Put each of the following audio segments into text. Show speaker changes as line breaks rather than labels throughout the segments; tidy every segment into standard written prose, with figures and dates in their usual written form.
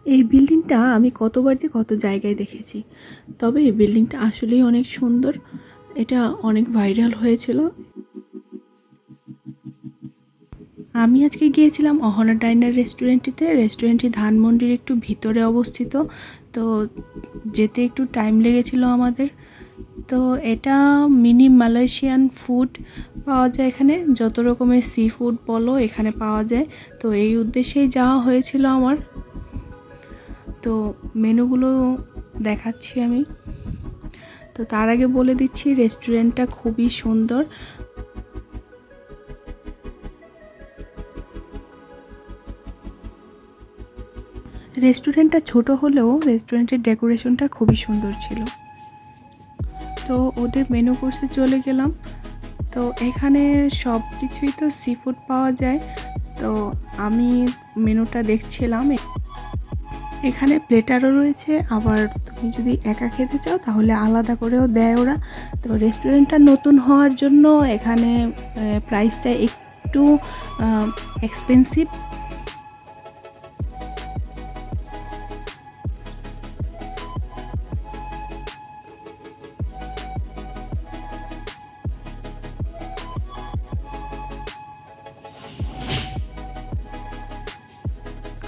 এই বিল্ডিংটা আমি কতবার যে কত জায়গায় দেখেছি, তবে এই বিল্ডিংটা আসলেই অনেক সুন্দর। এটা অনেক ভাইরাল হয়েছিল। আমি আজকে গিয়েছিলাম অহনা ডাইনার রেস্টুরেন্টটিতে। রেস্টুরেন্টটি ধানমন্ডির একটু ভিতরে অবস্থিত, তো যেতে একটু টাইম লেগেছিল আমাদের। তো এটা মিনি মালয়েশিয়ান ফুড পাওয়া যায় এখানে, যত রকমের সি ফুড বলো এখানে পাওয়া যায়। তো এই উদ্দেশ্যেই যাওয়া হয়েছিল আমার। তো মেনুগুলো দেখাচ্ছি আমি। তো তার আগে বলে দিচ্ছি রেস্টুরেন্টটা খুবই সুন্দর। রেস্টুরেন্টটা ছোট হলেও রেস্টুরেন্টের ডেকোরেশনটা খুবই সুন্দর ছিল। তো ওদের মেনু কোর্সে চলে গেলাম। তো এখানে সব কিছুই তো সি ফুড পাওয়া যায়। তো আমি মেনুটা দেখছিলাম। এখানে প্লেটারও রয়েছে, আবার তুমি যদি একা খেতে চাও তাহলে আলাদা করেও দেয় ওরা। তো রেস্টুরেন্টটা নতুন হওয়ার জন্য এখানে প্রাইসটা একটু এক্সপেন্সিভ।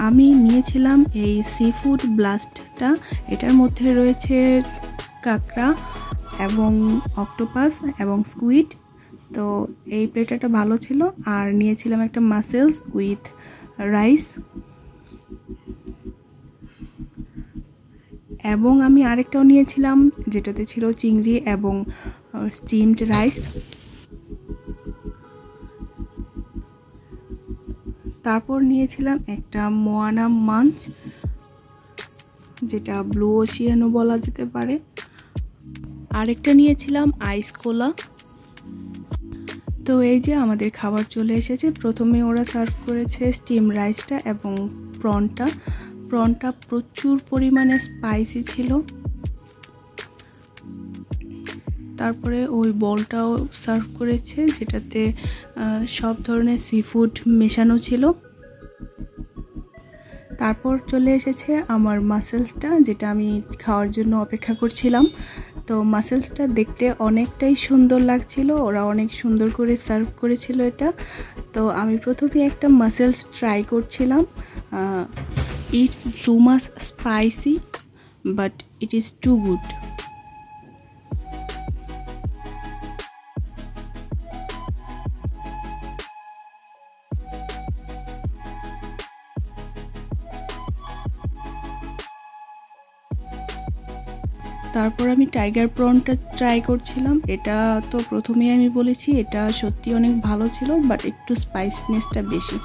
আমি নিয়েছিলাম এই সি ফুড ব্লাস্টটা। এটার মধ্যে রয়েছে কাঁকড়া এবং অক্টোপাস এবং স্কুইড। তো এই প্লেটারটা ভালো ছিল। আর নিয়েছিলাম একটা মাসেলস উইথ রাইস, এবং আমি আরেকটাও নিয়েছিলাম যেটাতে ছিল চিংড়ি এবং স্টিমড রাইস। তারপর নিয়েছিলাম একটা মোয়ানা মাঞ্চ, যেটা ব্লু ওশিয়ানও বলা যেতে পারে। আরেকটা নিয়েছিলাম আইস কোলা। তো এই যে আমাদের খাবার চলে এসেছে। প্রথমে ওরা সার্ভ করেছে স্টিম রাইসটা এবং প্রনটা প্রচুর পরিমাণে স্পাইসি ছিল। তারপরে ওই বলটাও সার্ভ করেছে, যেটাতে সব ধরনের সি ফুড মেশানো ছিল। তারপর চলে এসেছে আমার মাসেলসটা, যেটা আমি খাওয়ার জন্য অপেক্ষা করছিলাম। তো মাসেলসটা দেখতে অনেকটাই সুন্দর লাগছিল, ওরা অনেক সুন্দর করে সার্ভ করেছিল এটা। তো আমি প্রথমে একটা মাসেলস ট্রাই করছিলাম। It's too much spicy but it is too good. তারপর আমি টাইগার প্রনটা ট্রাই করছিলাম। এটা তো প্রথমেই আমি বলেছি এটা সত্যি অনেক ভালো ছিল, বাট একটু স্পাইসনেসটা বেশি।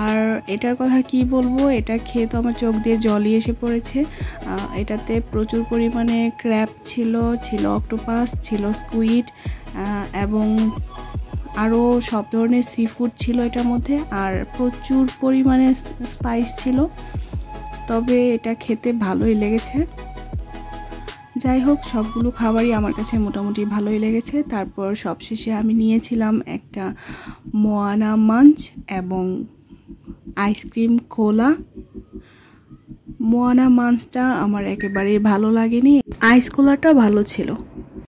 আর এটার কথা কি বলবো, এটা খেয়ে তো আমার চোখ দিয়ে জলই এসে পড়েছে। এটাতে প্রচুর পরিমাণে ক্র্যাব ছিল অক্টোপাস ছিল, স্কুইড এবং আরও সব ধরনের সি ফুড ছিল এটার মধ্যে। আর প্রচুর পরিমাণে স্পাইস ছিল, তবে এটা খেতে ভালোই লেগেছে। যাই হোক, সবগুলো খাবারই আমার কাছে মোটামুটি ভালোই লেগেছে। তারপর সবশেষে আমি নিয়েছিলাম একটা মোয়ানা মাঞ্চ এবং আইসক্রিম কোলা। মোয়ানা মাঞ্চটা আমার একেবারেই ভালো লাগেনি, আইস কোলাটা ভালো ছিল।